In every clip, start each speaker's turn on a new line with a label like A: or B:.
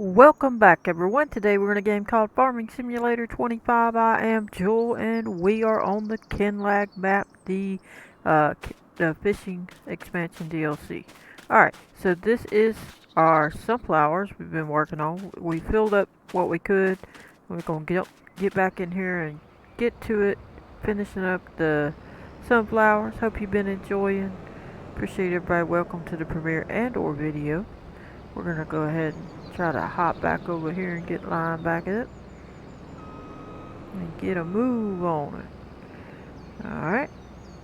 A: Welcome back everyone. Today we're in a game called Farming Simulator 25. I am Jewel and we are on the Kinlag map, the fishing expansion DLC. Alright, so this is our sunflowers we've been working on. We filled up what we could. We're going to get back in here and get to it, finishing up the sunflowers. Hope you've been enjoying. Appreciate everybody. Welcome to the premiere and or video. We're going to go ahead and try to hop back over here and get lined back up. And get a move on it. Alright.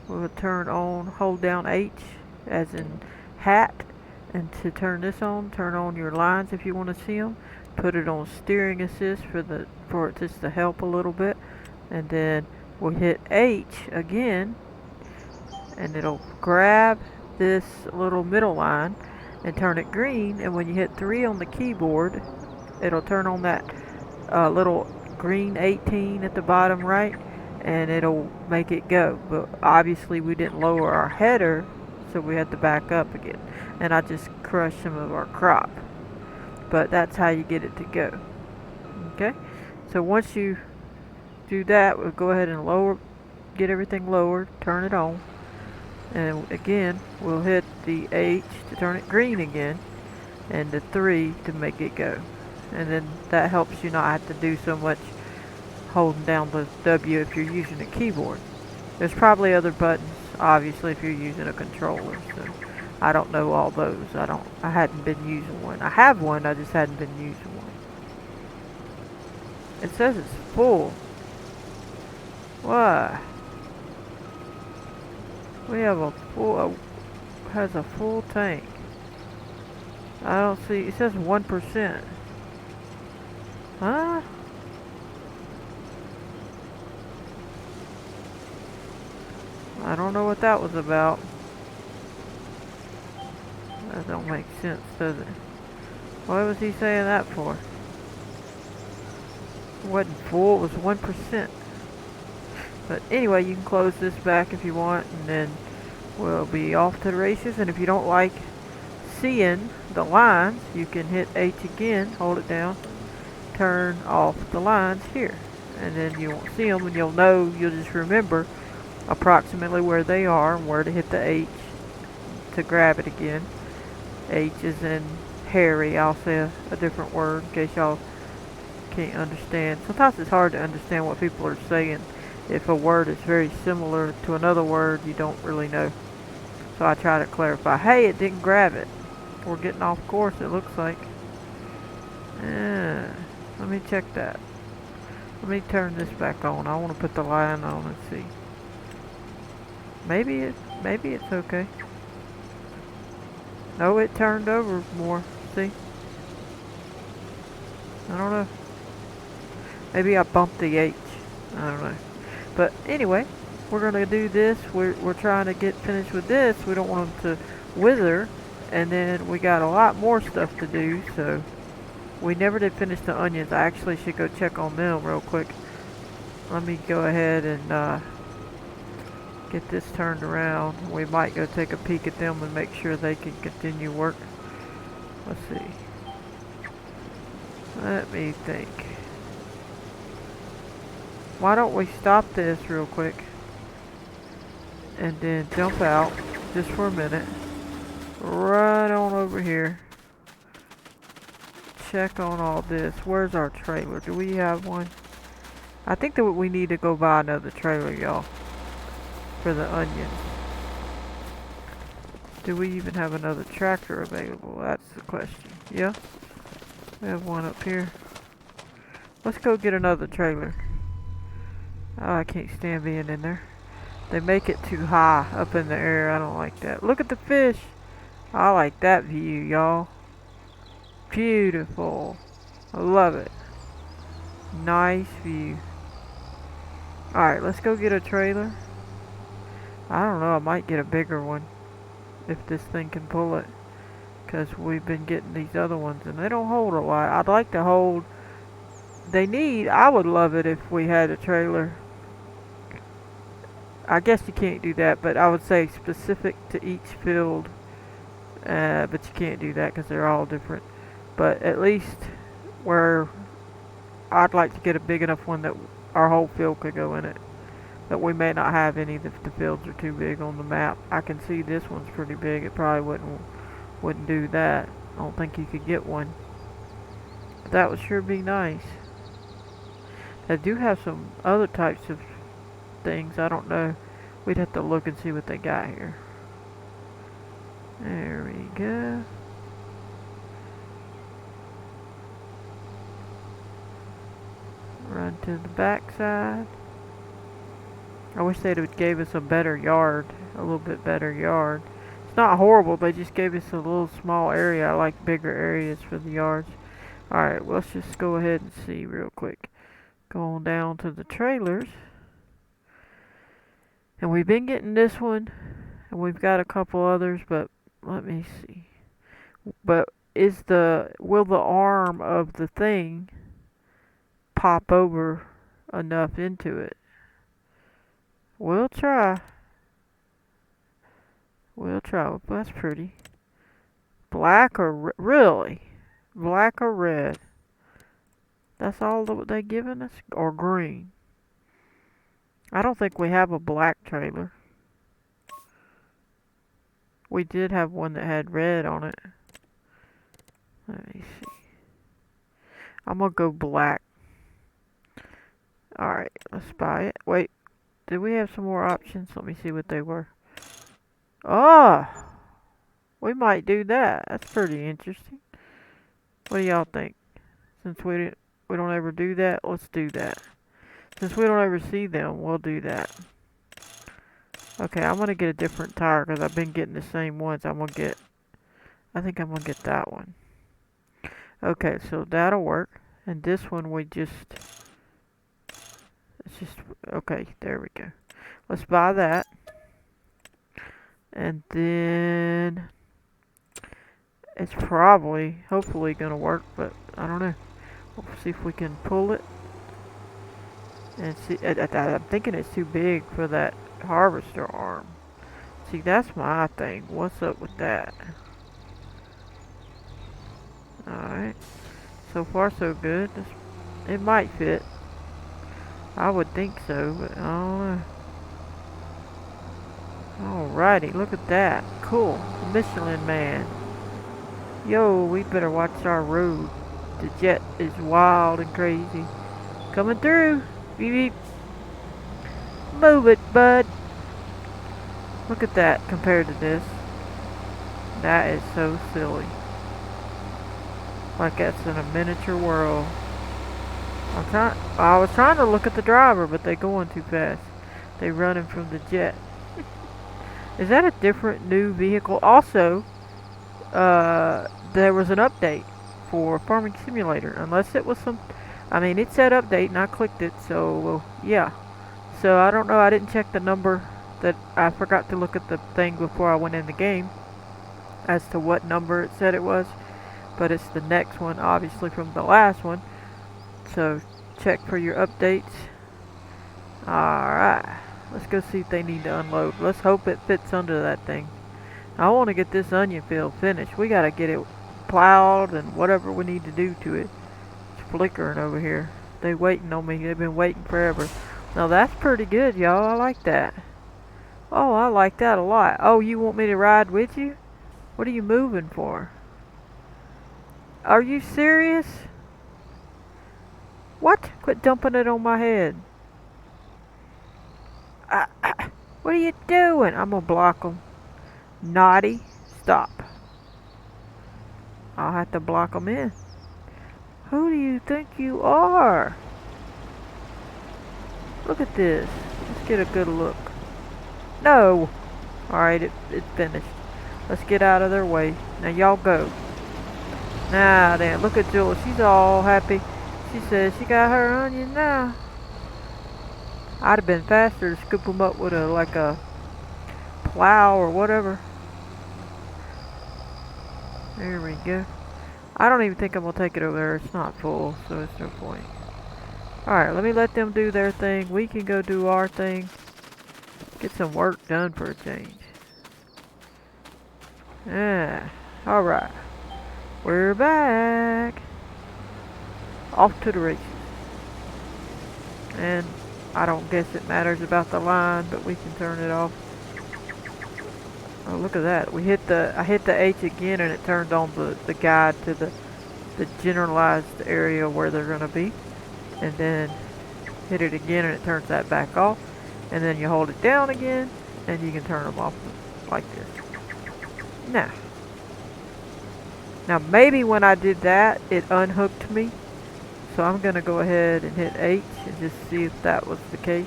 A: We'll turn on, hold down H as in hat. And to turn this on, turn on your lines if you want to see them. Put it on steering assist for it just to help a little bit. And then we'll hit H again. And it'll grab this little middle line and turn it green, and when you hit 3 on the keyboard it'll turn on that little green 18 at the bottom right, and it'll make it go. But obviously we didn't lower our header, so we had to back up again, and I just crushed some of our crop. But that's how you get it to go. Okay, so once you do that, we'll go ahead and get everything lowered, turn it on. And again, we'll hit the H to turn it green again, and the 3 to make it go. And then that helps you not have to do so much holding down the W if you're using a keyboard. There's probably other buttons, obviously, if you're using a controller. So I don't know all those. I hadn't been using one. I have one, I just hadn't been using one. It says it's full. Why? We have has a full tank. I don't see, it says 1%. Huh? I don't know what that was about. That don't make sense, does it? What was he saying that for? It wasn't full, it was 1%. But anyway, you can close this back if you want, and then we'll be off to the races. And if you don't like seeing the lines, you can hit H again, hold it down, turn off the lines here, and then you won't see them, and you'll just remember approximately where they are and where to hit the H to grab it again. H is in Harry. I'll say a different word in case y'all can't understand. Sometimes it's hard to understand what people are saying. If a word is very similar to another word, you don't really know. So I try to clarify. Hey, it didn't grab it. We're getting off course, it looks like. Yeah. Let me check that. Let me turn this back on. I want to put the line on and see. Maybe it's okay. No, it turned over more. See? I don't know. Maybe I bumped the H. I don't know. But anyway, we're going to do this. We're trying to get finished with this. We don't want them to wither. And then we got a lot more stuff to do. So we never did finish the onions. I actually should go check on them real quick. Let me go ahead and get this turned around. We might go take a peek at them and make sure they can continue work. Let's see. Let me think. Why don't we stop this real quick and then jump out just for a minute. Run on over here. Check on all this. Where's our trailer? Do we have one? I think that we need to go buy another trailer, y'all, for the onions. Do we even have another tractor available? That's the question. Yeah, we have one up here. Let's go get another trailer. Oh, I can't stand being in there. They make it too high up in the air. I don't like that. Look at the fish. I like that view, y'all. Beautiful. I love it. Nice view. Alright, let's go get a trailer. I don't know, I might get a bigger one if this thing can pull it, because we've been getting these other ones and they don't hold a lot. I'd like to hold, I would love it if we had a trailer. I guess you can't do that, but I would say specific to each field. But you can't do that because they're all different. But at least where I'd like to get a big enough one that our whole field could go in it. But we may not have any if the fields are too big on the map. I can see this one's pretty big. It probably wouldn't do that. I don't think you could get one. But that would sure be nice. They do have some other types of things. I don't know. We'd have to look and see what they got here. There we go. Run to the back side. I wish they'd have gave us a better yard. A little bit better yard. It's not horrible. They just gave us a little small area. I like bigger areas for the yards. Alright, well, let's just go ahead and see real quick. Going down to the trailers. And we've been getting this one. And we've got a couple others, but let me see. But will the arm of the thing pop over enough into it? We'll try. We'll try. That's pretty. Black or really? Black or red? That's all that they giving us? Or green? I don't think we have a black trailer. We did have one that had red on it. Let me see. I'm gonna go black. Alright, let's buy it. Wait, did we have some more options? Let me see what they were. Oh! We might do that. That's pretty interesting. What do y'all think? Since we don't ever do that, let's do that. Since we don't ever see them, we'll do that. Okay, I'm gonna get a different tire because I've been getting the same ones. I think I'm gonna get that one. Okay, so that'll work. And this one okay, there we go. Let's buy that. And then it's hopefully gonna work, but I don't know. We'll see if we can pull it. And see, I'm thinking it's too big for that harvester arm. See, that's my thing. What's up with that? Alright. So far, so good. It might fit. I would think so, but I don't know. Alrighty, look at that. Cool. Michelin Man. Yo, we better watch our road. The jet is wild and crazy. Coming through. Beep beep. Move it, bud. Look at that compared to this. That is so silly. Like that's in a miniature world. I was trying to look at the driver, but they going too fast. They running from the jet. Is that a different new vehicle? Also, there was an update for Farming Simulator. Unless it was it said update and I clicked it, so yeah. So I don't know, I didn't check the number. That I forgot to look at the thing before I went in the game as to what number it said it was. But it's the next one, obviously, from the last one. So check for your updates. Alright. Let's go see if they need to unload. Let's hope it fits under that thing. I want to get this onion field finished. We got to get it plowed and whatever we need to do to it. It's flickering over here. They waiting on me. They've been waiting forever. Now that's pretty good, y'all. I like that. Oh, I like that a lot. Oh, you want me to ride with you? What are you moving for? Are you serious? What? Quit dumping it on my head. What are you doing? I'm gonna block them. Naughty. Stop. I'll have to block them in. Who do you think you are? Look at this. Let's get a good look. No. Alright, it's finished. Let's get out of their way. Now y'all go. Now then, look at Jules. She's all happy. She says she got her onion now. I'd have been faster to scoop them up with a plow or whatever. There we go. I don't even think I'm gonna take it over there. It's not full, so it's no point. Alright, let me let them do their thing. We can go do our thing. Get some work done for a change. Yeah. Alright. We're back. off to the races. And I don't guess it matters about the line, but we can turn it off. Oh, look at that. I hit the H again and it turned on the guide to the generalized area where they're going to be. And then hit it again and it turns that back off. And then you hold it down again and you can turn them off like this. Now maybe when I did that, it unhooked me. So I'm going to go ahead and hit H and just see if that was the case.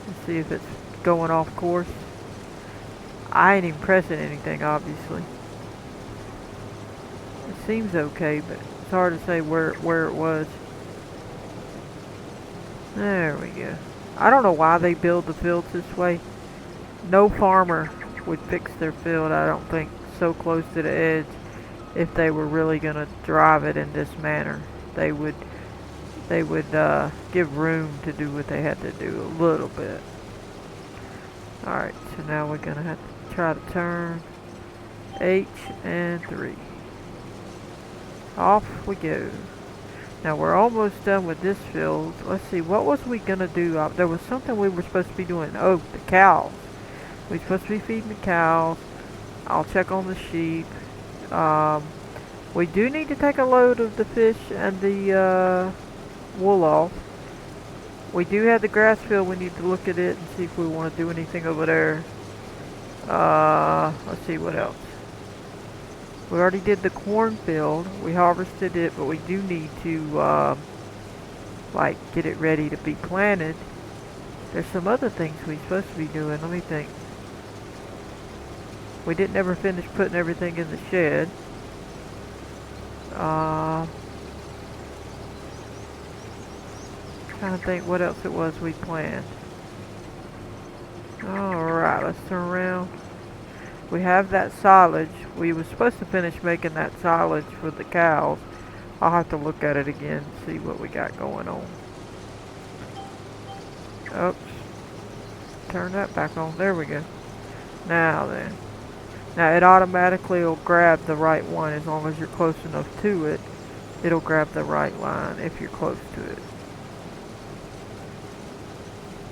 A: And see if it's going off course. I ain't even pressing anything, obviously. It seems okay, but it's hard to say where it was. There we go. I don't know why they build the fields this way. No farmer would fix their field, I don't think, so close to the edge if they were really going to drive it in this manner. They would give room to do what they had to do a little bit. Alright, so now we're going to have to try to turn H and 3. Off we go. Now we're almost done with this field. Let's see, what was we going to do? There was something we were supposed to be doing. Oh, the cows. We're supposed to be feeding the cows. I'll check on the sheep. We do need to take a load of the fish and the wool off. We do have the grass field. We need to look at it and see if we want to do anything over there. Let's see what else. We already did the cornfield. We harvested it, but we do need to like get it ready to be planted. There's some other things we're supposed to be doing. Let me think. We didn't ever finish putting everything in the shed. Trying to think what else it was we planned. Alright, let's turn around. We have that silage. We were supposed to finish making that silage for the cows. I'll have to look at it again, see what we got going on. Oops. Turn that back on. There we go. Now then. Now it automatically will grab the right one as long as you're close enough to it. It'll grab the right line if you're close to it.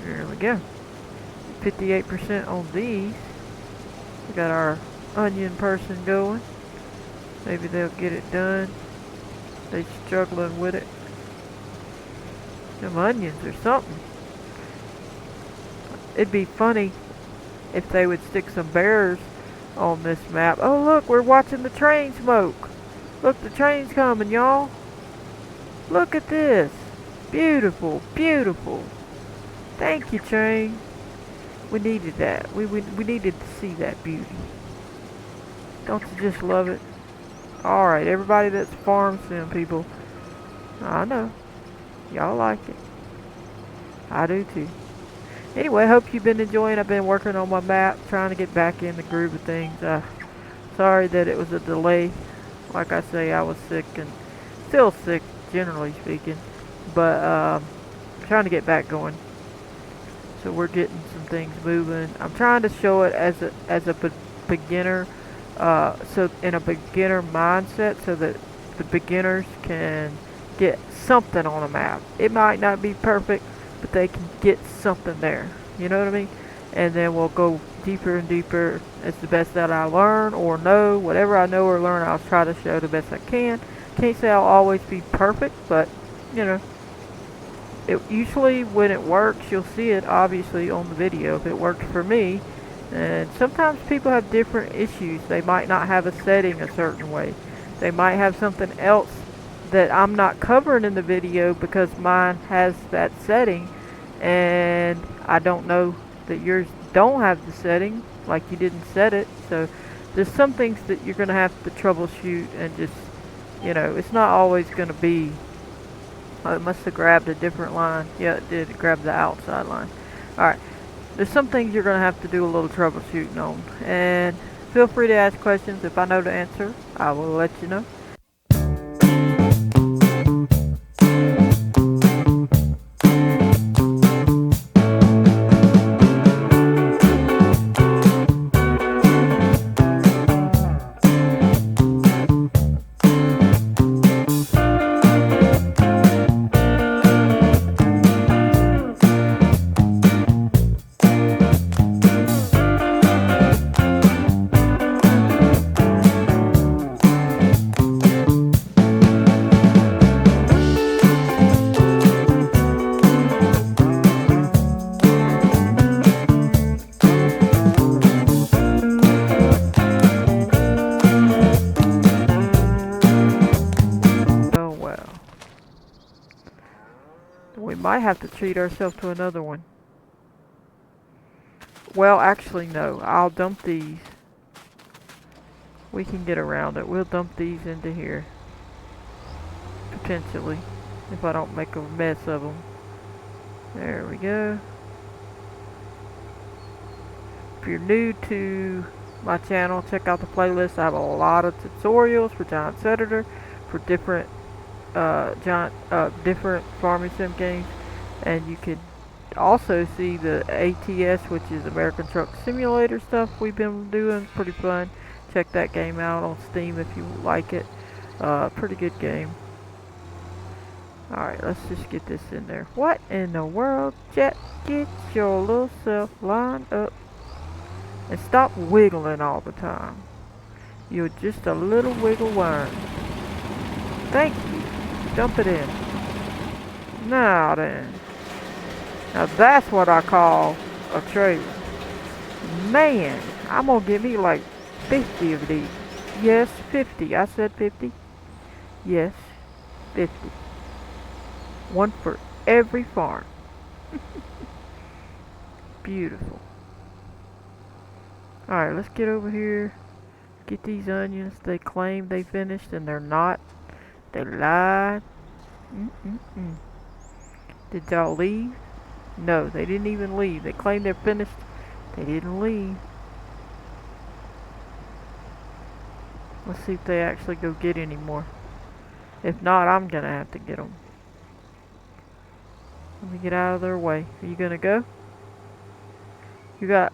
A: There we go. 58% on these. We got our onion person going. Maybe they'll get it done. They're struggling with it. Them onions or something. It'd be funny if they would stick some bears on this map. Oh look, we're watching the train smoke. Look, the train's coming, y'all. Look at this. Beautiful, beautiful. Thank you, train. We needed that. We needed to see that beauty. Don't you just love it? Alright, everybody that's farm sim people. I know. Y'all like it. I do too. Anyway, I hope you've been enjoying. I've been working on my map, trying to get back in the groove of things. Sorry that it was a delay. Like I say, I was sick and still sick, generally speaking. But trying to get back going. So we're getting some things moving. I'm trying to show it as a beginner, so in a beginner mindset, so that the beginners can get something on a map. It might not be perfect, but they can get something there. You know what I mean? And then we'll go deeper and deeper. It's the best that I learn or know. Whatever I know or learn, I'll try to show the best I can. Can't say I'll always be perfect, but you know. Usually when it works, you'll see it obviously on the video if it worked for me. And sometimes people have different issues. They might not have a setting a certain way. They might have something else that I'm not covering in the video because mine has that setting, and I don't know that yours don't have the setting, like you didn't set it. So there's some things that you're going to have to troubleshoot and just, you know, it's not always going to be. Oh, it must have grabbed a different line. Yeah, it did. It grabbed the outside line. Alright. There's some things you're going to have to do a little troubleshooting on. And feel free to ask questions. If I know the answer, I will let you know. We might have to treat ourselves to another one. Well, actually, no. I'll dump these. We can get around it. We'll dump these into here. Potentially. If I don't make a mess of them. There we go. If you're new to my channel, check out the playlist. I have a lot of tutorials for Giants Editor for different different farming sim games, and you can also see the ATS, which is American Truck Simulator stuff we've been doing. It's pretty fun. Check that game out on Steam if you like it. Pretty good game. Alright, let's just get this in there. What in the world, Jet? Get your little self lined up. And stop wiggling all the time. You're just a little wiggle worm. Thank you. Dump it in. Now then. Now that's what I call a trailer. Man, I'm gonna get me like 50 of these. Yes, 50. I said 50. Yes, 50. One for every farm. Beautiful. Alright, let's get over here. Get these onions. They claim they finished and they're not. They lied. Did y'all leave? No, they didn't even leave. They claimed they're finished. They didn't leave. Let's see if they actually go get any more. If not, I'm gonna have to get them. Let me get out of their way. Are you gonna go? You got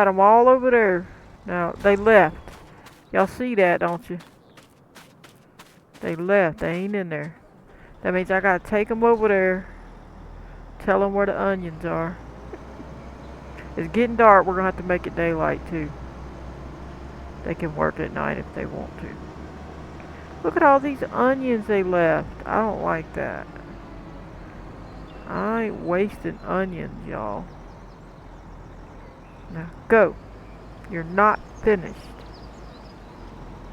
A: them all over there. Now, they left. Y'all see that, don't you? They left. They ain't in there. That means I gotta take them over there. Tell them where the onions are. It's getting dark. We're gonna have to make it daylight, too. They can work at night if they want to. Look at all these onions they left. I don't like that. I ain't wasting onions, y'all. Now, go. You're not finished.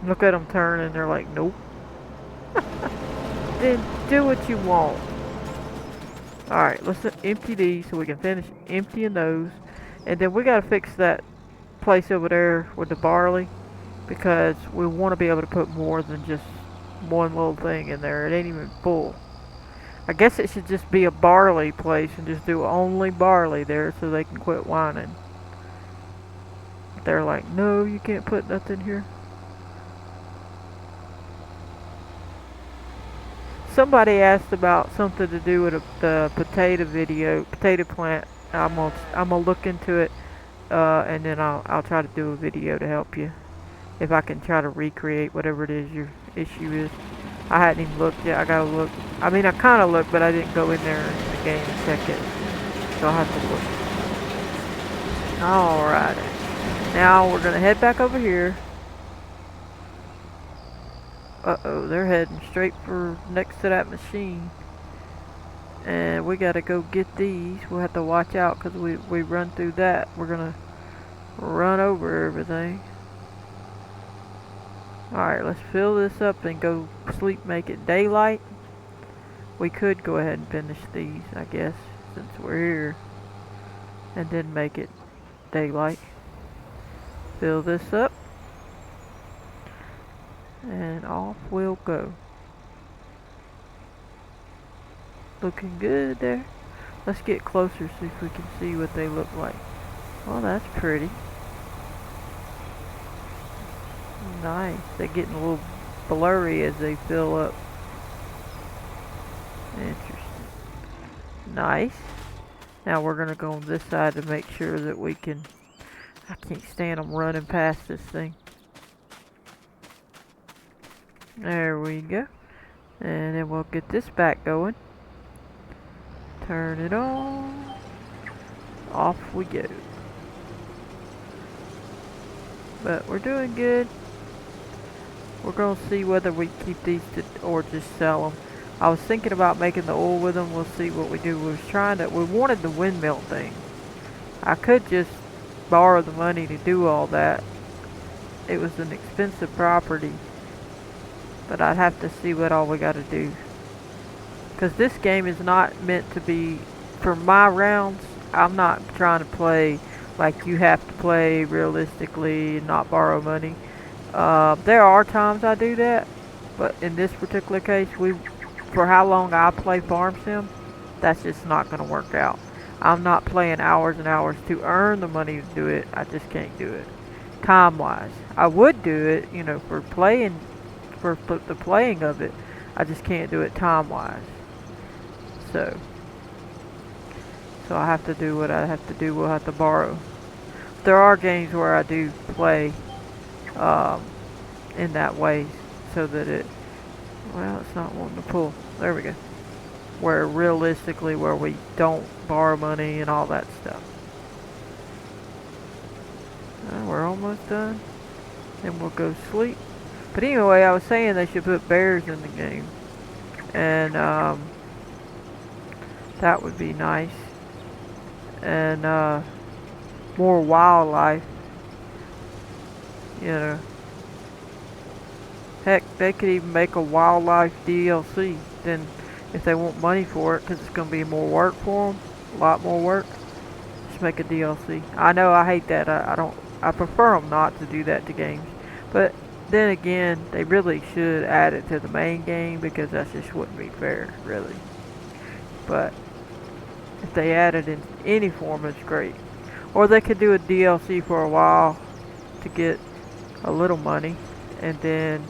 A: Look at them turning. They're like, nope. Then do what you want. Alright, let's empty these so we can finish emptying those. And then we gotta fix that place over there with the barley. Because we want to be able to put more than just one little thing in there. It ain't even full. I guess it should just be a barley place and just do only barley there so they can quit whining. They're like, no, you can't put nothing here. Somebody asked about something to do with the potato plant. I'm gonna look into it, and then I'll try to do a video to help you. If I can try to recreate whatever it is your issue is. I hadn't even looked yet. I gotta look. I mean, I kind of looked, but I didn't go in there in the game and check it. So I'll have to look. Alrighty. Now we're gonna head back over here. Uh-oh, they're heading straight for next to that machine. And we gotta go get these. We'll have to watch out because we run through that. We're gonna run over everything. Alright, let's fill this up and go sleep, make it daylight. We could go ahead and finish these, I guess, since we're here. And then make it daylight. Fill this up. And off we'll go. Looking good there. Let's get closer, see if we can see what they look like. Well, that's pretty. Nice. They're getting a little blurry as they fill up. Interesting. Nice. Now we're going to go on this side to make sure that we can... I can't stand them running past this thing. There we go. And then we'll get this back going. Turn it on. Off we go. But we're doing good. We're going to see whether we keep these or just sell them. I was thinking about making the oil with them. We'll see what we do. We wanted the windmill thing. I could just borrow the money to do all that. It was an expensive property. But I'd have to see what all we got to do. Because this game is not meant to be, for my rounds, I'm not trying to play like you have to play realistically and not borrow money. There are times I do that, but in this particular case, for how long I play Farm Sim, that's just not going to work out. I'm not playing hours and hours to earn the money to do it. I just can't do it. Time wise, I would do it, for playing, for the playing of it. I just can't do it time wise. So, so I have to do what I have to do. We'll have to borrow. There are games where I do play um, in that way, so that well, it's not wanting to pull. There we go. Where realistically, where we don't borrow money and all that stuff. We're almost done. And we'll go sleep. But anyway, I was saying they should put bears in the game. And that would be nice. And more wildlife. You know. Heck, they could even make a wildlife DLC. Then, if they want money for it, because it's going to be more work for them, a lot more work, just make a DLC. I know I hate that. I prefer them not to do that to games. But then again, they really should add it to the main game, because that just wouldn't be fair, really. But if they add it in any form, it's great. Or they could do a DLC for a while to get a little money, and then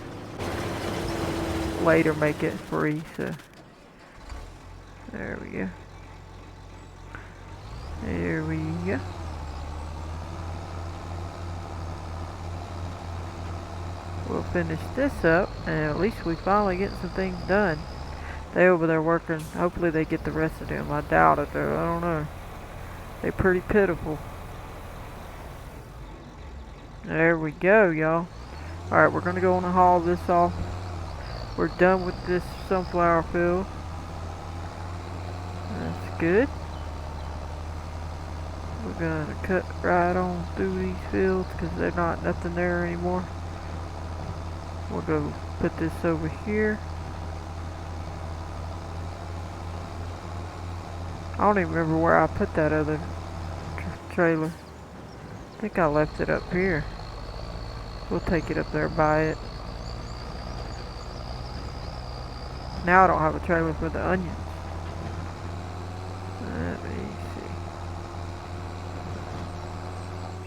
A: later make it free. So there we go. There we go. We'll finish this up, and at least we finally get some things done. They over there working. Hopefully they get the rest of them. I doubt it though. I don't know. They're pretty pitiful. There we go, y'all. Alright, we're gonna go on and haul this off. We're done with this sunflower field. That's good. We're gonna cut right on through these fields because there's not nothing there anymore. We'll go put this over here. I don't even remember where I put that other trailer. I think I left it up here. We'll take it up there by it. Now I don't have a trailer for the onions. Let me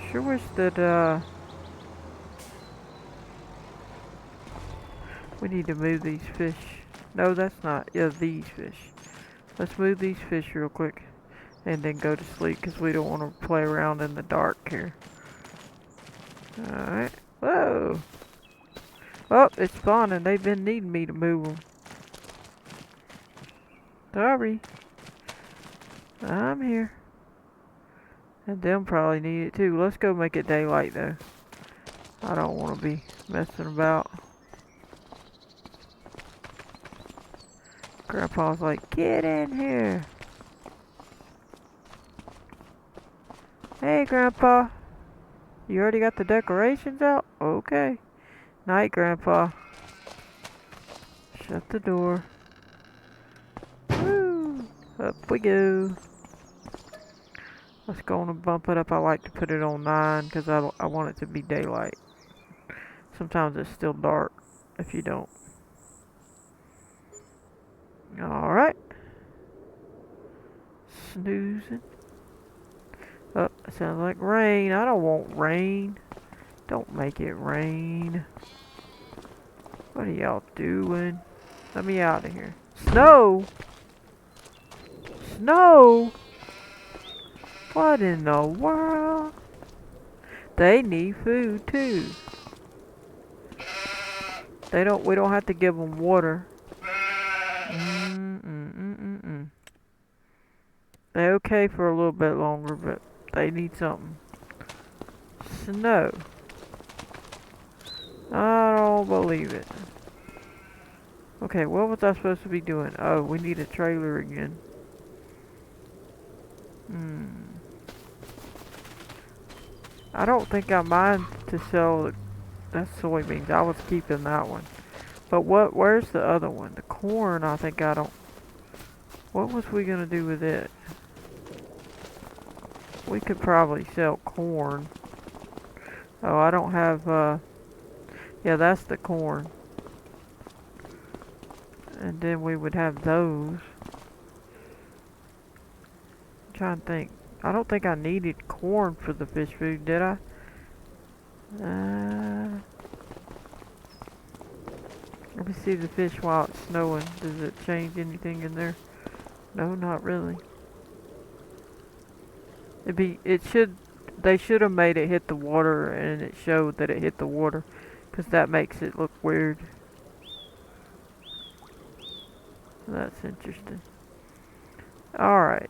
A: see. Sure wish that we need to move these fish. No, that's not. Yeah, these fish. Let's move these fish real quick and then go to sleep because we don't want to play around in the dark here. Alright. Whoa! Oh, it's spawning. They've been needing me to move them. Sorry. I'm here. And them probably need it too. Let's go make it daylight though. I don't want to be messing about. Grandpa's like, get in here. Hey, Grandpa. You already got the decorations out? Okay. Night, Grandpa. Shut the door. Woo! Up we go. Let's go on and bump it up. I like to put it on 9 because I want it to be daylight. Sometimes it's still dark if you don't. Alright. Snoozing. Oh, it sounds like rain. I don't want rain. Don't make it rain. What are y'all doing? Let me out of here. Snow? Snow? What in the world? They need food too. We don't have to give them water. They're okay for a little bit longer, but they need something. Snow. I don't believe it. Okay, what was I supposed to be doing? Oh, we need a trailer again. I don't think I mind to sell that soybeans. I was keeping that one. But where's the other one? The corn, I think I don't. What was we gonna do with it? We could probably sell corn. Oh, I don't have, yeah, that's the corn. And then we would have those. I'm trying to think. I don't think I needed corn for the fish food, did I? Let me see the fish while it's snowing. Does it change anything in there? No, not really. They should have made it hit the water and it showed that it hit the water, because that makes it look weird. That's interesting. Alright,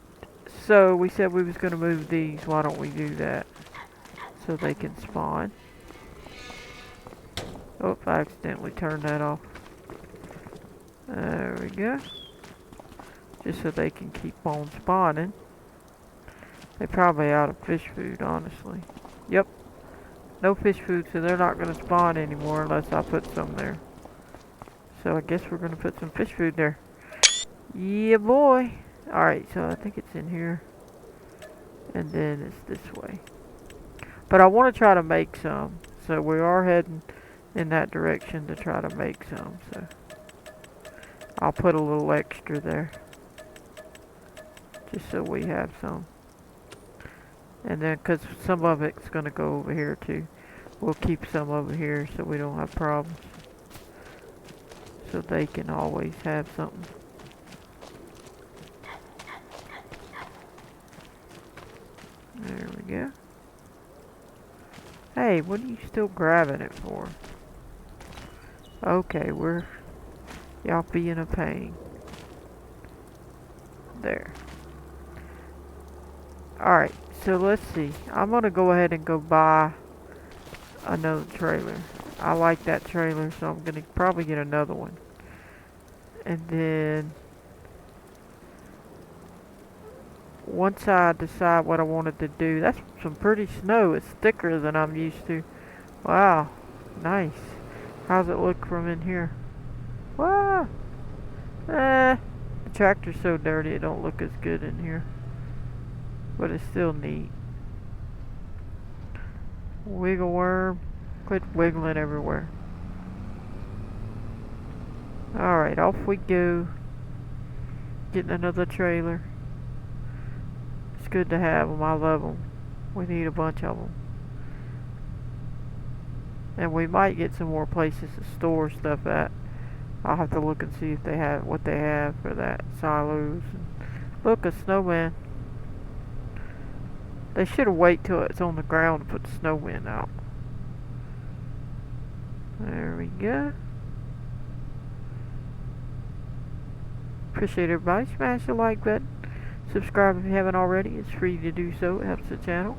A: so we said we was going to move these. Why don't we do that? So they can spawn. Oh, I accidentally turned that off. There we go. Just so they can keep on spawning. They're probably out of fish food, honestly. Yep. No fish food, so they're not going to spawn anymore unless I put some there. So I guess we're going to put some fish food there. Yeah, boy. Alright, so I think it's in here. And then it's this way. But I want to try to make some. So we are heading in that direction to try to make some. So I'll put a little extra there. Just so we have some. And then, because some of it's going to go over here too. We'll keep some over here so we don't have problems. So they can always have something. There we go. Hey, what are you still grabbing it for? Okay, y'all being a pain. There. Alright, so let's see. I'm gonna go ahead and go buy another trailer. I like that trailer, so I'm gonna probably get another one. And then once I decide what I wanted to do, that's some pretty snow. It's thicker than I'm used to. Wow, nice. How's it look from in here? Wow. The tractor's so dirty it don't look as good in here. But it's still neat. Wiggle worm. Quit wiggling everywhere. Alright, off we go. Getting another trailer. It's good to have them. I love them. We need a bunch of them. And we might get some more places to store stuff at. I'll have to look and see if they have what they have for that. Silos. Look, a snowman. They should have waited till it's on the ground to put the snowman out. There we go. Appreciate everybody. Smash the like button. Subscribe if you haven't already. It's free to do so. It helps the channel.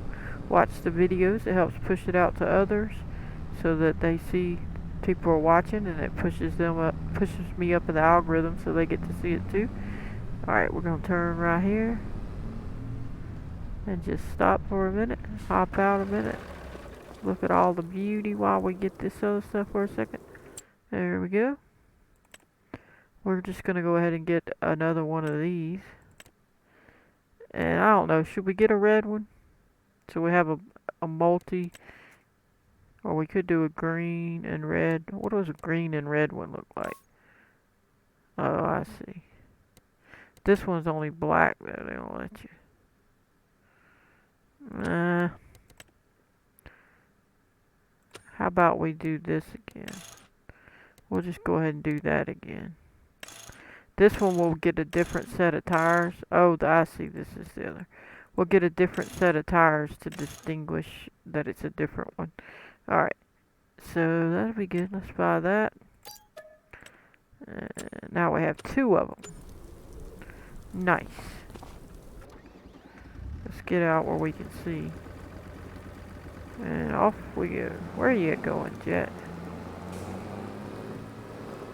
A: Watch the videos. It helps push it out to others so that they see people are watching, and it pushes them up, pushes me up in the algorithm so they get to see it too. Alright, we're going to turn right here and just stop for a minute. Hop out a minute. Look at all the beauty while we get this other stuff for a second. There we go. We're just going to go ahead and get another one of these. And I don't know, should we get a red one? So we have a multi, or we could do a green and red. What does a green and red one look like? Oh, I see. This one's only black though, they don't let you. How about we do this again? We'll just go ahead and do that again. This one will get a different set of tires. Oh, I see, this is the other. We'll get a different set of tires to distinguish that it's a different one. Alright, so that'll be good. Let's buy that. Now we have 2 of them. Nice. Let's get out where we can see. And off we go. Where are you going, Jet?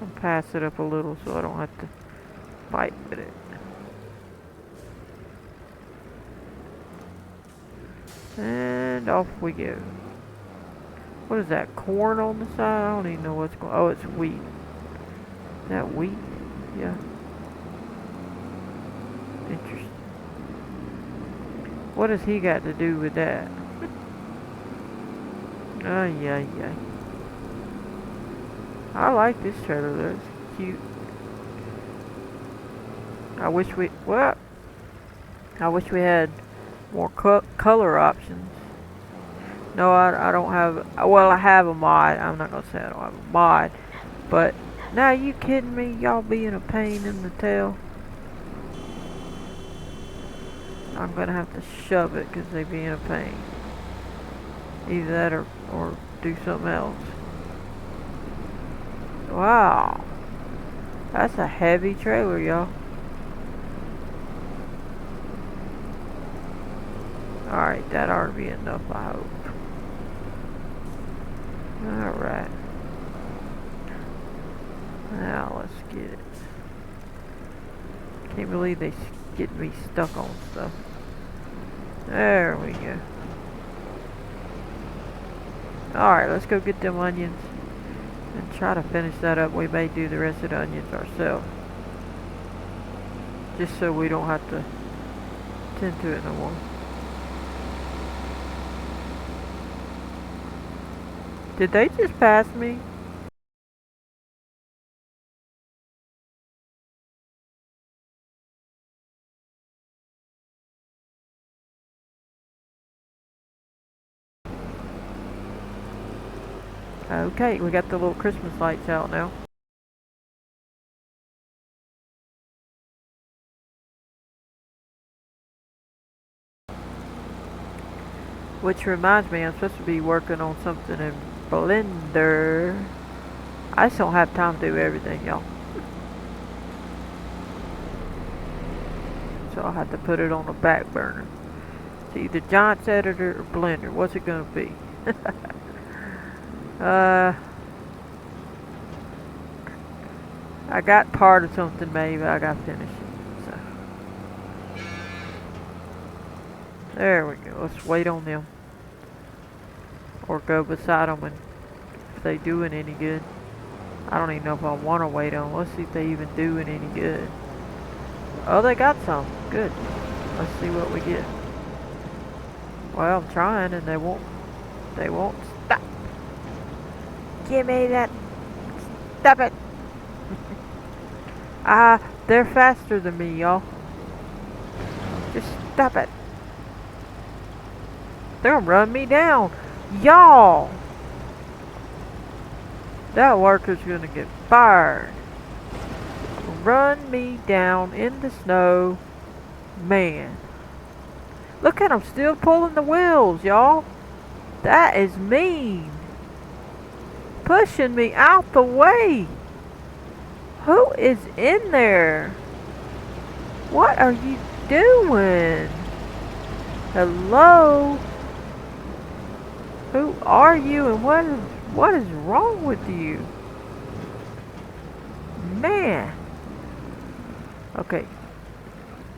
A: I'll pass it up a little so I don't have to fight with it. And off we go. What is that? Corn on the side? I don't even know what's going on. Oh, it's wheat. Is that wheat? Yeah. Interesting. What has he got to do with that? Oh, yeah. I like this trailer though. It's cute. I wish we, well, I wish we had more color options. No, I don't have, well, I have a mod. I'm not going to say I don't have a mod. But, now you kidding me? Y'all being a pain in the tail? I'm going to have to shove it because they being a pain. Either that or do something else. Wow. That's a heavy trailer, y'all. Alright, that ought to be enough, I hope. Alright. Now, let's get it. Can't believe they get me stuck on stuff. There we go. Alright, let's go get them onions and try to finish that up. We may do the rest of the onions ourselves. Just so we don't have to tend to it no more. Did they just pass me? Okay, we got the little Christmas lights out now. Which reminds me, I'm supposed to be working on something in Blender. I just don't have time to do everything, y'all. So I'll have to put it on the back burner. It's either Giants Editor or Blender. What's it gonna be? I got part of something made, but I gotta finish it. So there we go. Let's wait on them, or go beside them and if they doing any good. I don't even know if I want to wait on. Let's see if they even doing any good. Oh, they got some. Good. Let's see what we get. Well, I'm trying, and they won't stop. Give me that. Stop it. They're faster than me, y'all. Just stop it. They're gonna run me down. Y'all. That worker's gonna get fired. Run me down in the snow. Man. Look at them still pulling the wheels, y'all. That is mean. Pushing me out the way. Who is in there? What are you doing? Hello? Who are you and what is wrong with you? Man. Okay.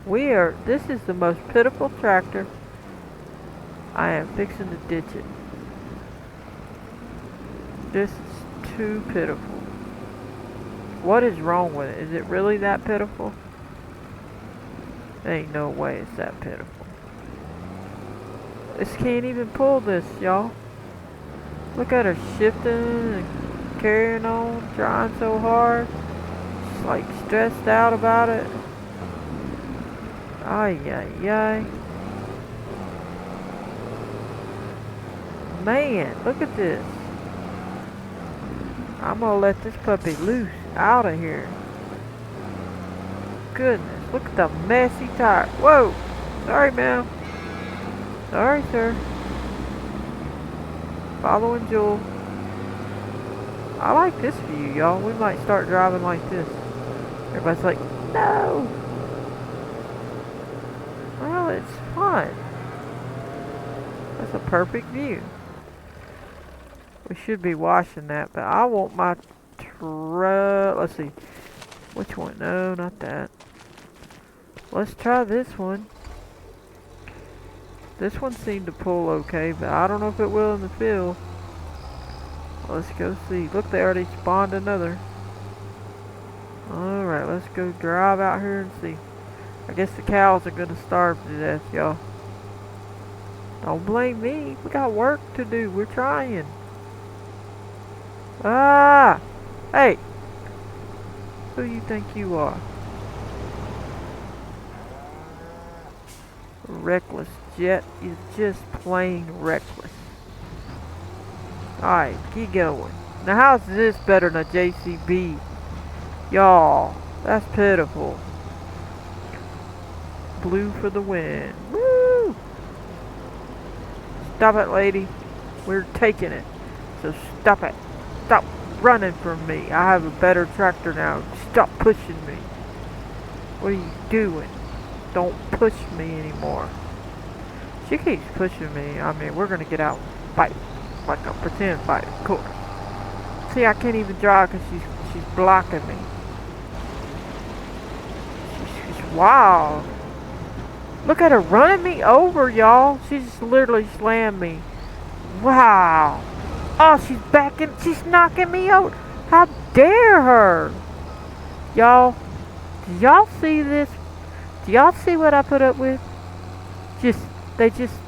A: This is the most pitiful tractor. I am fixing to ditch it. This is too pitiful. What is wrong with it? Is it really that pitiful? Ain't no way it's that pitiful. This can't even pull this, y'all. Look at her shifting and carrying on, trying so hard. She's like stressed out about it. Ay, ay, ay. Man, look at this. I'm gonna let this puppy loose out of here. Goodness, look at the messy tire. Whoa! Sorry, ma'am. Sorry, sir. Following Jewel. I like this view, y'all. We might start driving like this. Everybody's like, no! Well, it's fun. That's a perfect view. We should be washing that, but I want my truck. Let's see. Which one? No, not that. Let's try this one. This one seemed to pull okay, but I don't know if it will in the field. Let's go see. Look, they already spawned another. Alright, let's go drive out here and see. I guess the cows are gonna starve to death, y'all. Don't blame me. We got work to do. We're trying. Ah! Hey! Who you think you are? Reckless Jet is just plain reckless. Alright, keep going. Now how's this better than a JCB? Y'all, that's pitiful. Blue for the win. Woo! Stop it, lady. We're taking it. So stop it. Stop running from me. I have a better tractor now. Stop pushing me. What are you doing? Don't push me anymore. She keeps pushing me. I mean, we're gonna get out and fight. Like a pretend fight, of course. See, I can't even drive because she's blocking me. She's wild. Look at her running me over, y'all. She just literally slammed me. Wow. Oh, she's backing. She's knocking me out. How dare her? Y'all, do y'all see this? Do y'all see what I put up with? They just,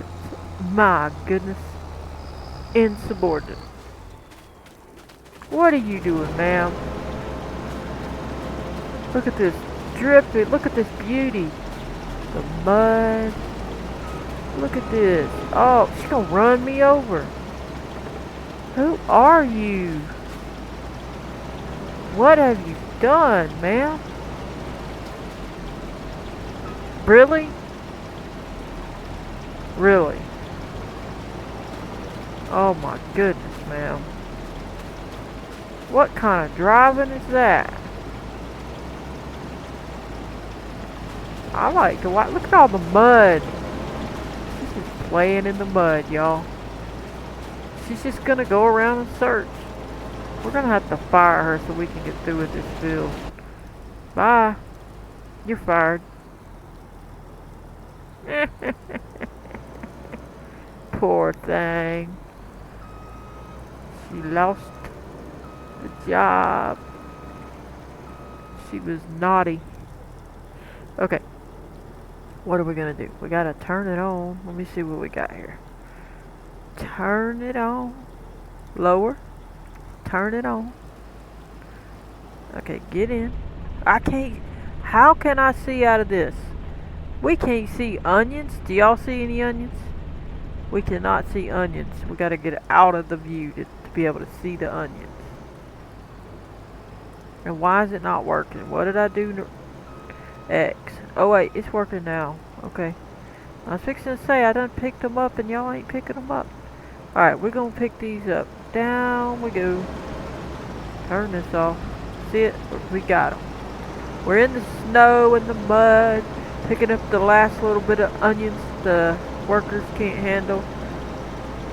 A: my goodness. Insubordinate. What are you doing, ma'am? Look at this dripping. Look at this beauty. The mud. Look at this. Oh, she's gonna run me over. Who are you? What have you done, ma'am? Really? Really? Oh my goodness, ma'am. What kind of driving is that? I like to watch. Look at all the mud. She's just playing in the mud, y'all. She's just gonna go around and search. We're gonna have to fire her so we can get through with this field. Bye. You're fired. Poor thing. She lost the job. She was naughty. Okay. What are we gonna do? We gotta turn it on. Let me see what we got here. Turn it on. Lower. Turn it on. Okay, get in. I can't. How can I see out of this? We can't see onions. Do y'all see any onions? We cannot see onions. We gotta get out of the view to be able to see the onions. And why is it not working? What did I do? X. Oh wait, it's working now. Okay. I was fixing to say I done picked them up and y'all ain't picking them up. Alright, we're gonna pick these up. Down we go. Turn this off. See it? We got them. We're in the snow and the mud, picking up the last little bit of onions the workers can't handle.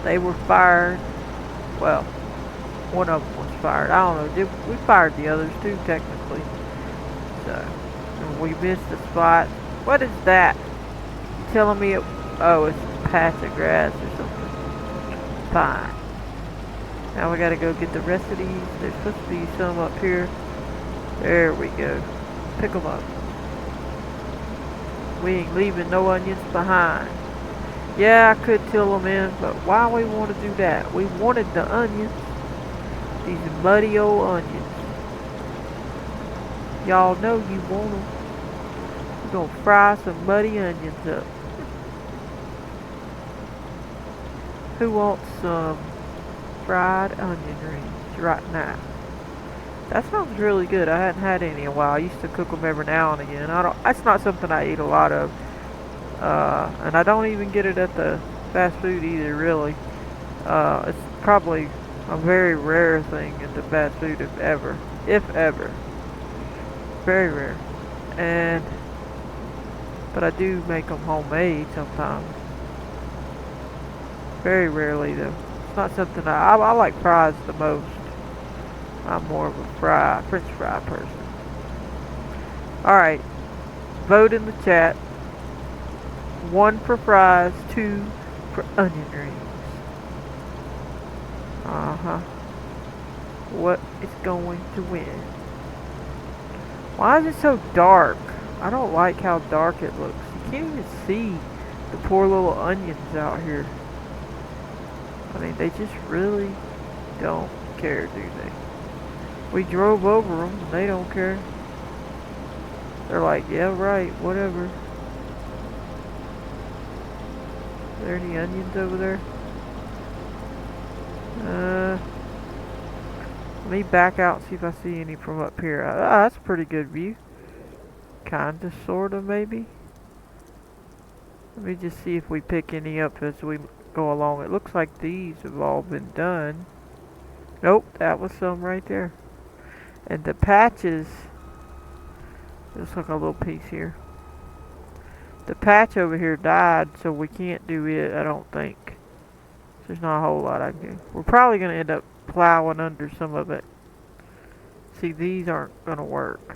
A: They were fired. Well, one of them was fired. I don't know. We fired the others too, technically. So, and we missed the spot. What is that? You telling me it? Oh, it's a patch of grass or something. Fine. Now we gotta go get the rest of these. There's supposed to be some up here. There we go. Pick them up. We ain't leaving no onions behind. Yeah, I could till them in, but why we want to do that? We wanted the onions. These muddy old onions. Y'all know you want them. We're gonna fry some muddy onions up. Who wants some fried onion rings right now? That sounds really good. I hadn't had any in a while. I used to cook them every now and again. That's not something I eat a lot of. And I don't even get it at the fast food either, really. It's probably a very rare thing in the fast food, if ever. If ever. Very rare. But I do make them homemade sometimes. Very rarely, though. It's not something I like fries the most. I'm more of a French fry person. Alright. Vote in the chat. 1 for fries, 2 for onion rings. What is going to win? Why is it so dark? I don't like how dark it looks. You can't even see the poor little onions out here. I mean, they just really don't care, do they? We drove over them, and they don't care. They're like, yeah, right, whatever. Are there any onions over there? Let me back out and see if I see any from up here. That's a pretty good view. Kinda, sorta, maybe. Let me just see if we pick any up as we go along. It looks like these have all been done. Nope, that was some right there. And the patches, looks like a little piece here. The patch over here died, so we can't do it, I don't think. There's not a whole lot I can do. We're probably going to end up plowing under some of it. See, these aren't going to work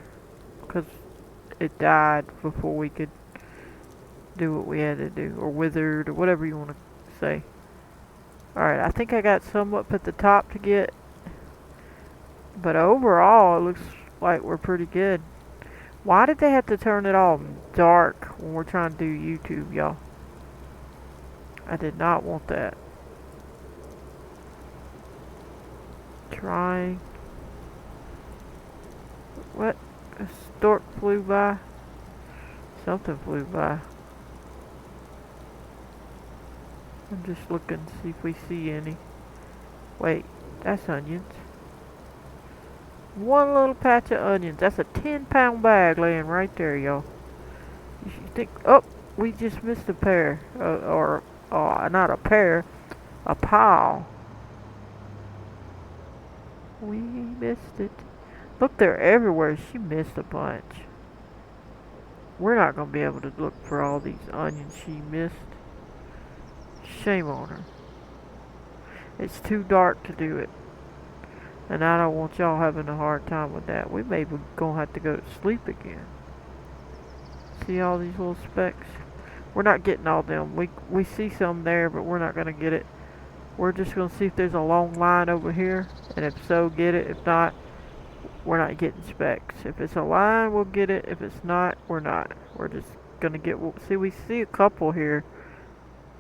A: because it died before we could do what we had to do, or withered, or whatever you want to say. Alright, I think I got some up at the top to get, but overall it looks like we're pretty good. Why did they have to turn it all dark when we're trying to do YouTube, y'all? I did not want that. Trying. What? A stork flew by? Something flew by. I'm just looking to see if we see any. Wait, that's onions. One little patch of onions. That's a 10-pound bag laying right there, y'all. You should think, oh, we just missed a pair. Not a pair, a pile. We missed it. Look, they're everywhere. She missed a bunch. We're not going to be able to look for all these onions she missed. Shame on her. It's too dark to do it. And I don't want y'all having a hard time with that. We may be going to have to go to sleep again. See all these little specks? We're not getting all them. We see some there, but we're not going to get it. We're just going to see if there's a long line over here. And if so, get it. If not, we're not getting specks. If it's a line, we'll get it. If it's not, we're not. We're just going to get... See, we see a couple here.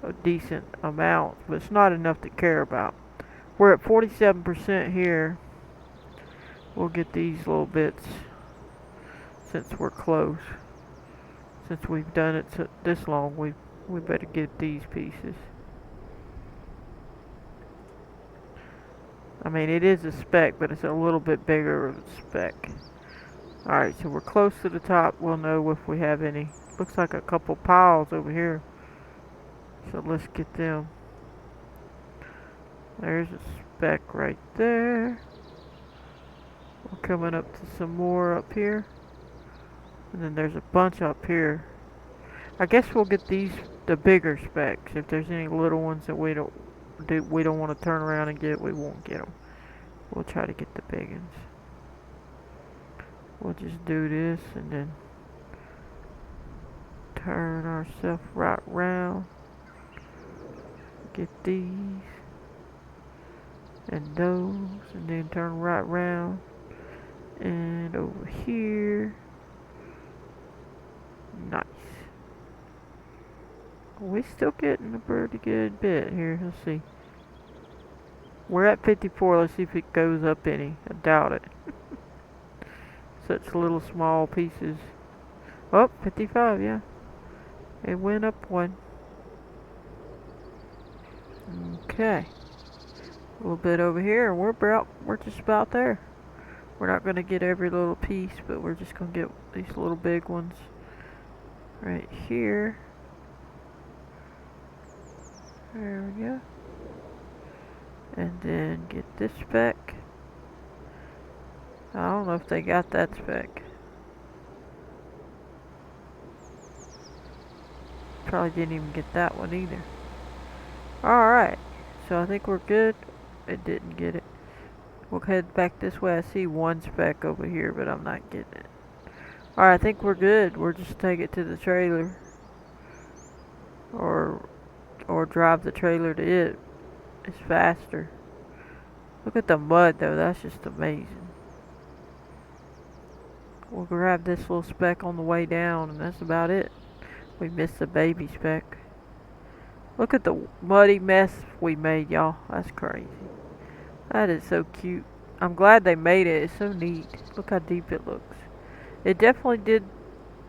A: A decent amount. But it's not enough to care about. We're at 47% here. We'll get these little bits. Since we're close. Since we've done it this long, we better get these pieces. I mean, it is a speck, but it's a little bit bigger of a speck. Alright, so we're close to the top. We'll know if we have any. Looks like a couple piles over here. So let's get them. There's a speck right there. We're coming up to some more up here. And then there's a bunch up here. I guess we'll get these, the bigger specks. If there's any little ones that we don't want to turn around and get, we won't get them. We'll try to get the big ones. We'll just do this and then turn ourselves right round. Get these and those, and then turn right round and over here. Nice. We're still getting a pretty good bit here. Let's see. We're at 54. Let's see if it goes up any. I doubt it. Such little small pieces. Oh, 55, yeah. It went up one. Okay. A little bit over here, and we're just about there. We're not going to get every little piece, but we're just going to get these little big ones right here. There we go. And then get this speck. I don't know if they got that speck. Probably didn't even get that one either. Alright, so I think we're good. It didn't get it. We'll head back this way. I see one speck over here, but I'm not getting it. Alright, I think we're good. We'll just take it to the trailer. Or drive the trailer to it. It's faster. Look at the mud though, that's just amazing. We'll grab this little speck on the way down, and that's about it. We missed the baby speck. Look at the muddy mess we made, y'all. That's crazy. That is so cute. I'm glad they made it. It's so neat. Look how deep it looks. It definitely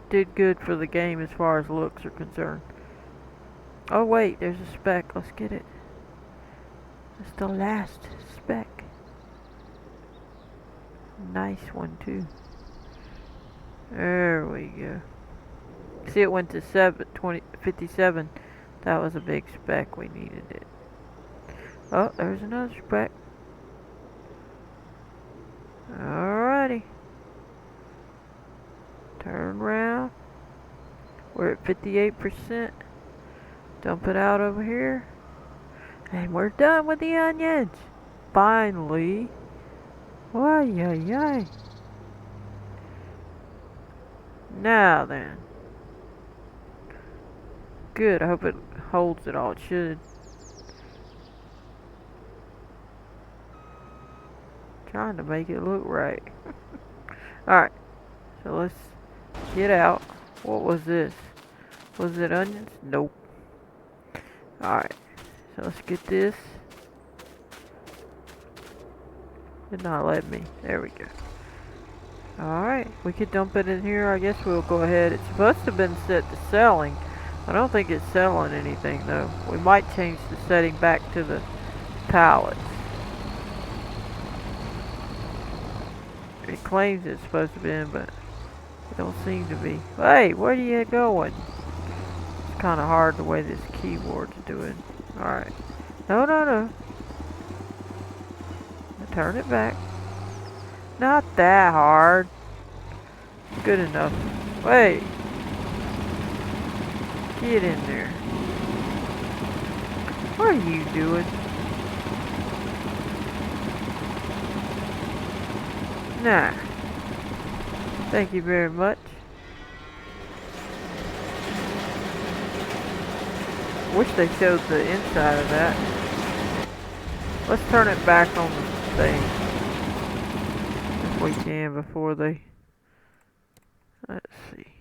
A: did good for the game as far as looks are concerned. Oh wait, there's a speck. Let's get it. It's the last speck. Nice one too. There we go. See, it went to 57. That was a big speck. We needed it. Oh, there's another speck. Alrighty. Turn around. We're at 58%. Dump it out over here. And we're done with the onions. Finally. Ay, ay, ay. Now then. Good. I hope it holds it all. It should. Trying to make it look right. Alright. So let's get out. What was this? Was it onions? Nope. Alright. So let's get this. Did not let me. There we go. Alright. We could dump it in here. I guess we'll go ahead. It's supposed to have been set to selling. I don't think it's selling anything though. We might change the setting back to the pallets. It claims it's supposed to be, but it don't seem to be. Hey, where are you going? It's kind of hard the way this keyboard's doing. Alright. No, no, no. Turn it back. Not that hard. Good enough. Wait. Get in there. What are you doing? Nah. Thank you very much. Wish they showed the inside of that. Let's turn it back on the thing. If we can before they... Let's see.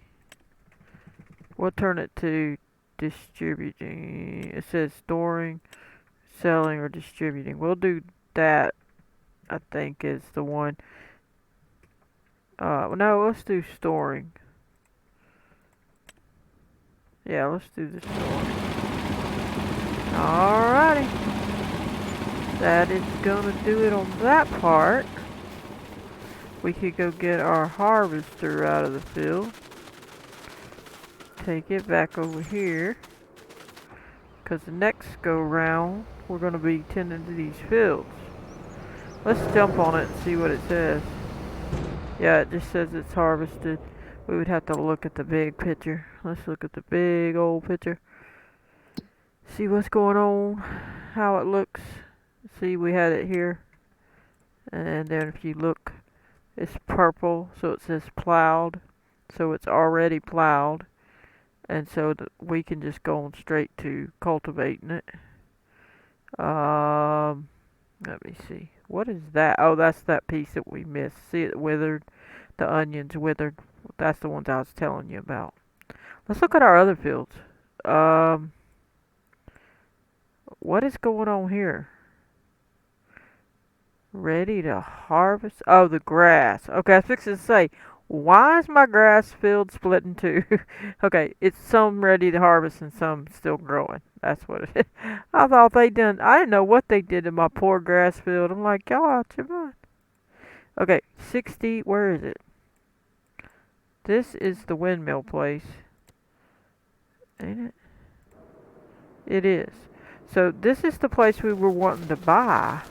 A: We'll turn it to distributing. It says storing, selling, or distributing. We'll do that, I think, is the one. No, let's do storing. Yeah, let's do the storing. Alrighty. That is gonna do it on that part. We could go get our harvester out of the field. Take it back over here. Because the next go round, we're gonna be tending to these fields. Let's jump on it and see what it says. Yeah, it just says it's harvested. We would have to look at the big picture. Let's look at the big old picture. See what's going on, how it looks. See, we had it here. And then if you look, it's purple, so it says plowed. So it's already plowed. And so we can just go on straight to cultivating it. Let me see. What is that? Oh, that's that piece that we missed. See it withered? The onions withered. That's the ones I was telling you about. Let's look at our other fields. What is going on here? Ready to harvest? Oh, the grass. Okay, I was fixing to say, why is my grass field split in two? Okay, it's some ready to harvest and some still growing. That's what it is. I thought they done, I didn't know what they did to my poor grass field. I'm like, y'all out your mind. Okay, 60, where is it? This is the windmill place. Ain't it? It is. So this is the place we were wanting to buy.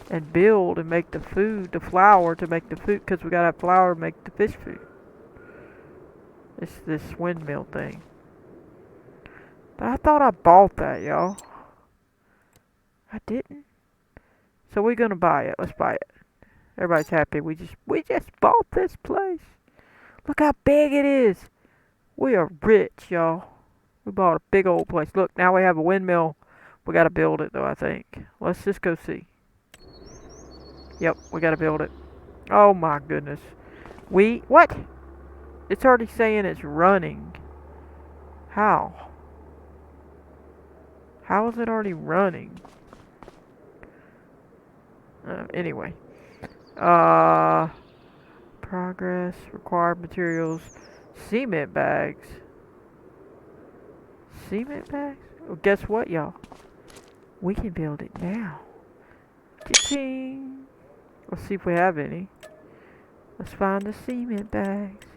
A: And build and make the food, the flour to make the food, because we gotta have flour to make the fish food. It's this windmill thing. But I thought I bought that, y'all. I didn't. So we're gonna buy it. Let's buy it. Everybody's happy. We just bought this place. Look how big it is. We are rich, y'all. We bought a big old place. Look, now we have a windmill. We gotta build it though, I think. Let's just go see. Yep, we gotta build it. Oh my goodness. What? It's already saying it's running. How? How is it already running? Anyway. Progress, required materials, cement bags. Cement bags? Well, guess what, y'all? We can build it now. Cha-ching! Let's see if we have any. Let's find the cement bags.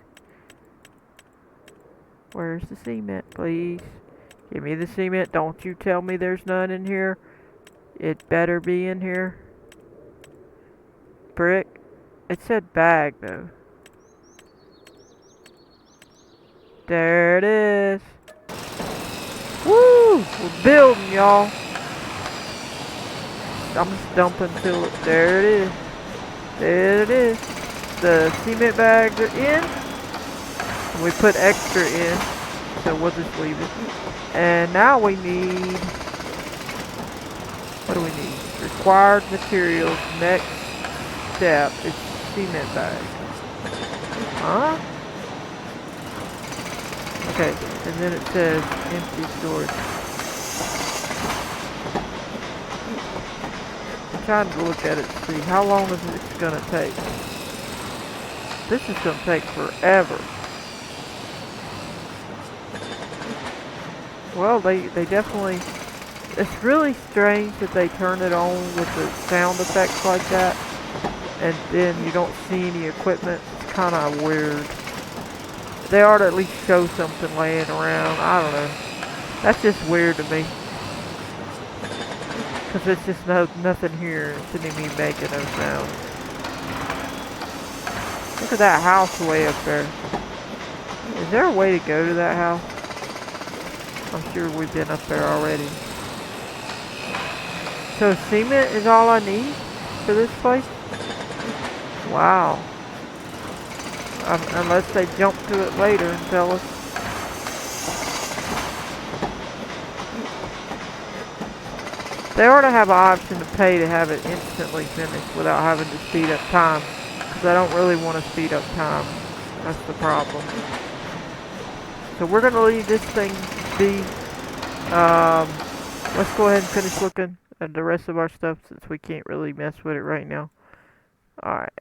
A: Where's the cement, please? Give me the cement. Don't you tell me there's none in here. It better be in here. Brick. It said bag, though. There it is. Woo! We're building, y'all. I'm just dumping till it. There it is. There it is. The cement bags are in. And we put extra in. So we'll just leave it. And now we need... What do we need? Required materials. Next step is cement bags. Huh? Okay, and then it says empty storage. I'm trying to look at it to see how long is it gonna take. This is gonna take forever. Well, they definitely... It's really strange that they turn it on with the sound effects like that, and then you don't see any equipment. It's kind of weird. They ought to at least show something laying around. I don't know. That's just weird to me. Because it's just nothing here. It shouldn't be making no sound. Look at that house way up there. Is there a way to go to that house? I'm sure we've been up there already. So cement is all I need for this place? Wow. Unless they jump to it later and tell us. They ought to have an option to pay to have it instantly finished without having to speed up time. Because I don't really want to speed up time. That's the problem. So we're going to leave this thing be. Let's go ahead and finish looking at the rest of our stuff since we can't really mess with it right now. Alright.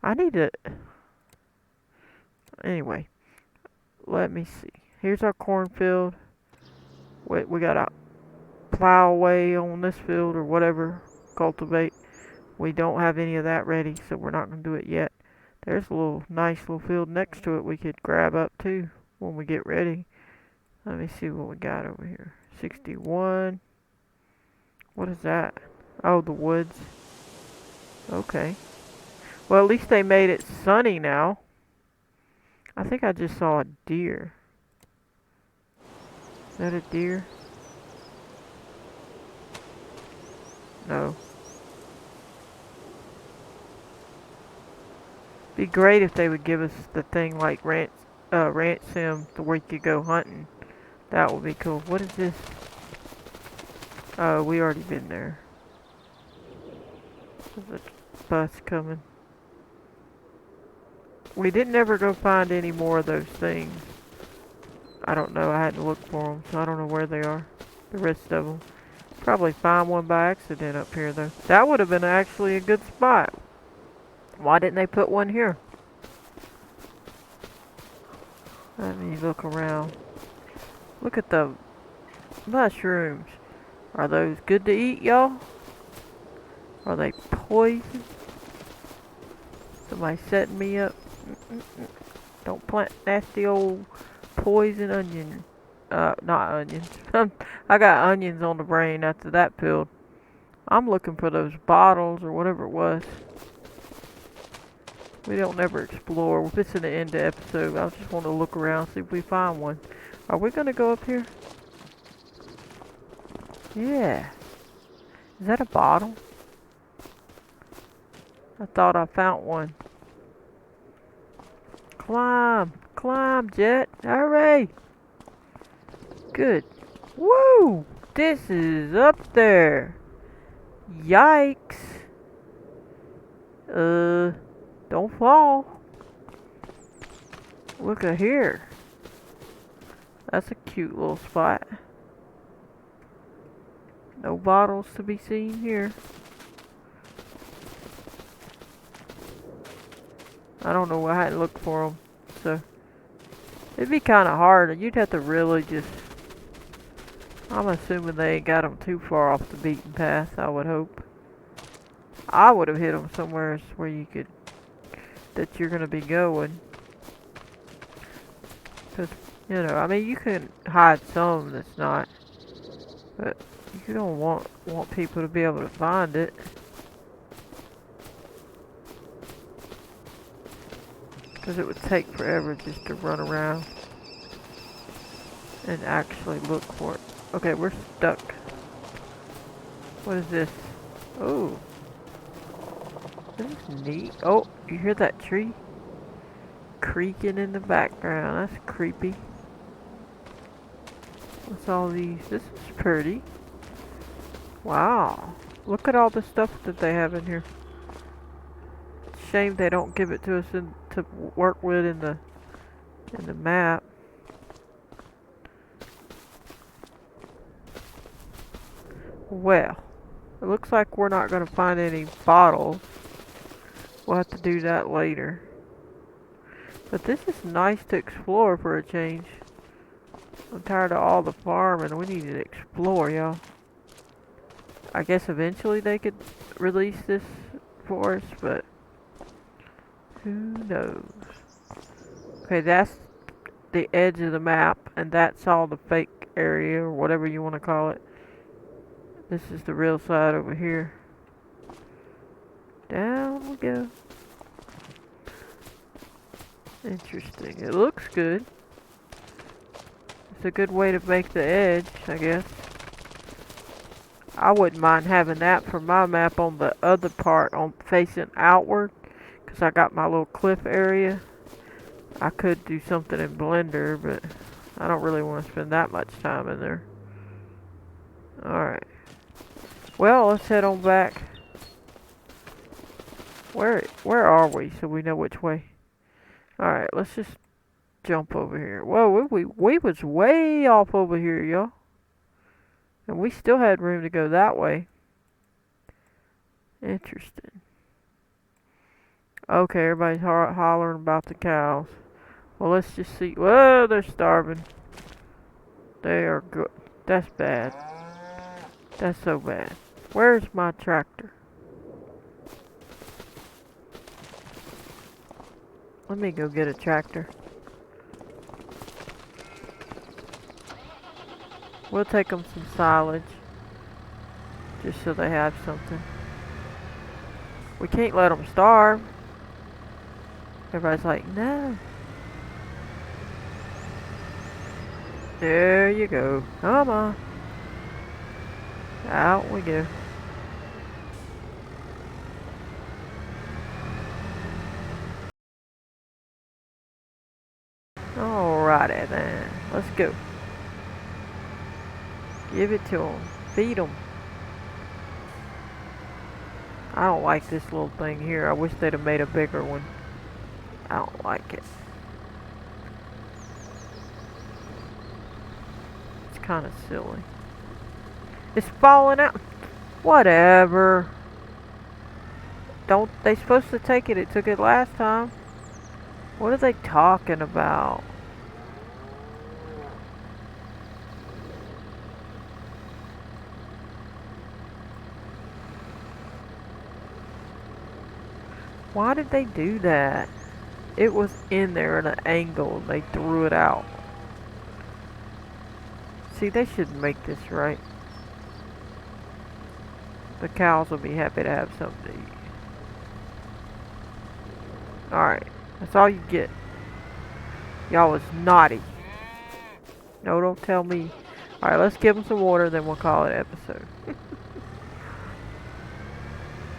A: I need to... Anyway, let me see. Here's our cornfield. We got a plow away on this field or whatever. Cultivate. We don't have any of that ready, so we're not going to do it yet. There's a nice little field next to it we could grab up too when we get ready. Let me see what we got over here. 61. What is that? Oh, the woods. Okay. Well, at least they made it sunny now. I think I just saw a deer. Is that a deer? No. Be great if they would give us the thing like Ranch Sim to where you could go hunting. That would be cool. What is this? Oh, we already been there. There's a bus coming. We didn't ever go find any more of those things. I don't know. I had to look for them, so I don't know where they are. The rest of them. Probably find one by accident up here, though. That would have been actually a good spot. Why didn't they put one here? Let me look around. Look at the mushrooms. Are those good to eat, y'all? Are they poison? Somebody setting me up. Don't plant nasty old poison onion. Not onions. I got onions on the brain after that peeled. I'm looking for those bottles or whatever it was. We don't never explore. We're fixing to end the episode. I just want to look around, see if we find one. Are we going to go up here? Yeah. Is that a bottle? I thought I found one. Climb! Climb, Jet! Hurry! Good. Woo! This is up there! Yikes! Don't fall. Look at here. That's a cute little spot. No bottles to be seen here. I don't know. I hadn't looked for them, so it'd be kind of hard. You'd have to really just. I'm assuming they ain't got them too far off the beaten path. I would hope. I would have hit them somewhere where you could that you're gonna be going. Cause you know, I mean, you can hide some that's not, but you don't want people to be able to find it. Because it would take forever just to run around and actually look for it. Okay, we're stuck. What is this? Oh. This is neat. Oh, you hear that tree creaking in the background? That's creepy. What's all these? This is pretty. Wow. Look at all the stuff that they have in here. Shame they don't give it to us to work with in the map. Well, it looks like we're not going to find any bottles. We'll have to do that later. But this is nice to explore for a change. I'm tired of all the farming. We need to explore, y'all. I guess eventually they could release this for us, but who knows? Okay, that's the edge of the map, and that's all the fake area, or whatever you want to call it. This is the real side over here. Down we go. Interesting. It looks good. It's a good way to make the edge, I guess. I wouldn't mind having that for my map on the other part, on facing outward, because I got my little cliff area. I could do something in Blender, but I don't really want to spend that much time in there. Alright. Well, let's head on back. Where are we, so we know which way? Alright, let's just jump over here. Whoa, we was way off over here, y'all. And we still had room to go that way. Interesting. Okay, everybody's hollering about the cows. Well, let's just see. Whoa, they're starving. They are good. That's bad. That's so bad. Where's my tractor? Let me go get a tractor. We'll take them some silage. Just so they have something. We can't let them starve. Everybody's like, no. There you go. Come on. Out we go. Alrighty then. Let's go. Give it to them. Feed them. I don't like this little thing here. I wish they'd have made a bigger one. I don't like it. It's kind of silly. It's falling out. Whatever. Don't they supposed to take it? It took it last time. What are they talking about? Why did they do that? It was in there at an angle and they threw it out. See, they should make this right. The cows will be happy to have something to eat. Alright, that's all you get. Y'all was naughty. No, don't tell me. Alright, let's give them some water, then we'll call it an episode.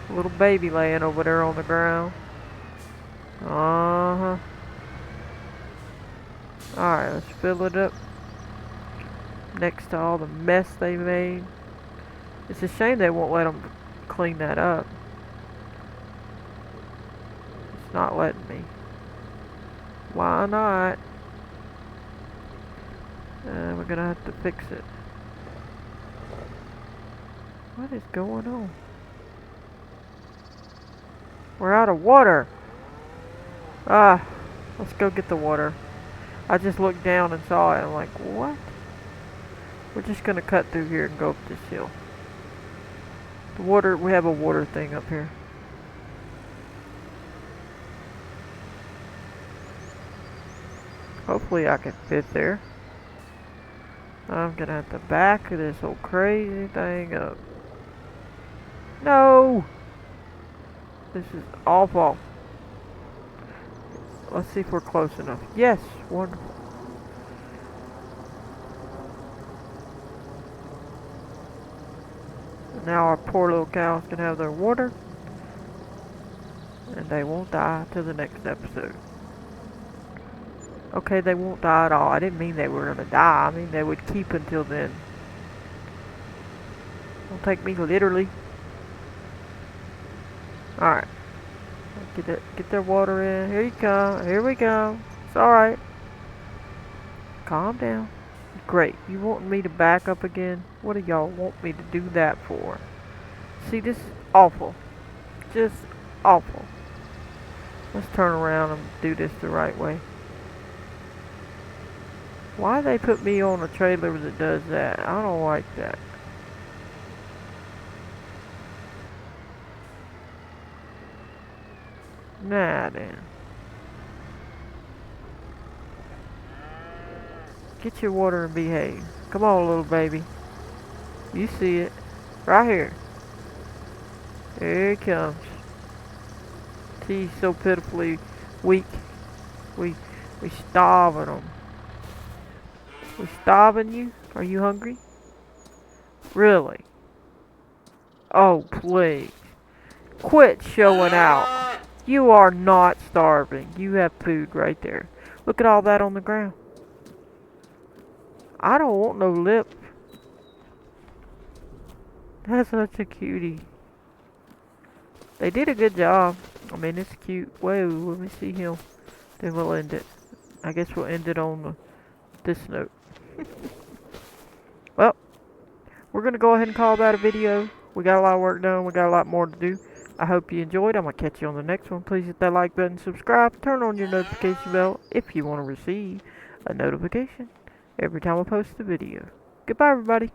A: Little baby laying over there on the ground. Uh-huh. Alright, let's fill it up. Next to all the mess they made. It's a shame they won't let them clean that up. It's not letting me. Why not? We're gonna have to fix it. What is going on? We're out of water. Ah, let's go get the water. I just looked down and saw it. I'm like, what? We're just gonna cut through here and go up this hill. The water, we have a water thing up here. Hopefully I can fit there. I'm gonna have to back this whole crazy thing up. No! This is awful. Let's see if we're close enough. Yes, wonderful. Now our poor little cows can have their water. And they won't die till the next episode. Okay, they won't die at all. I didn't mean they were gonna die. I mean they would keep until then. Don't take me literally. Alright. Get their water in. Here you come. Here we go. It's alright. Calm down. Great. You want me to back up again? What do y'all want me to do that for? See, this is awful. Just awful. Let's turn around and do this the right way. Why they put me on a trailer that does that? I don't like that. Nah, then. Get your water and behave. Come on, little baby. You see it. Right here. Here it comes. He's so pitifully weak. We starving them. We starving you? Are you hungry? Really? Oh, please. Quit showing out. You are not starving. You have food right there. Look at all that on the ground. I don't want no lip. That's such a cutie. They did a good job. I mean, it's cute. Whoa, let me see him. Then we'll end it. I guess we'll end it on this note. Well, we're going to go ahead and call that a video. We got a lot of work done. We got a lot more to do. I hope you enjoyed. I'm going to catch you on the next one. Please hit that like button, subscribe, turn on your notification bell if you want to receive a notification every time I post a video. Goodbye, everybody.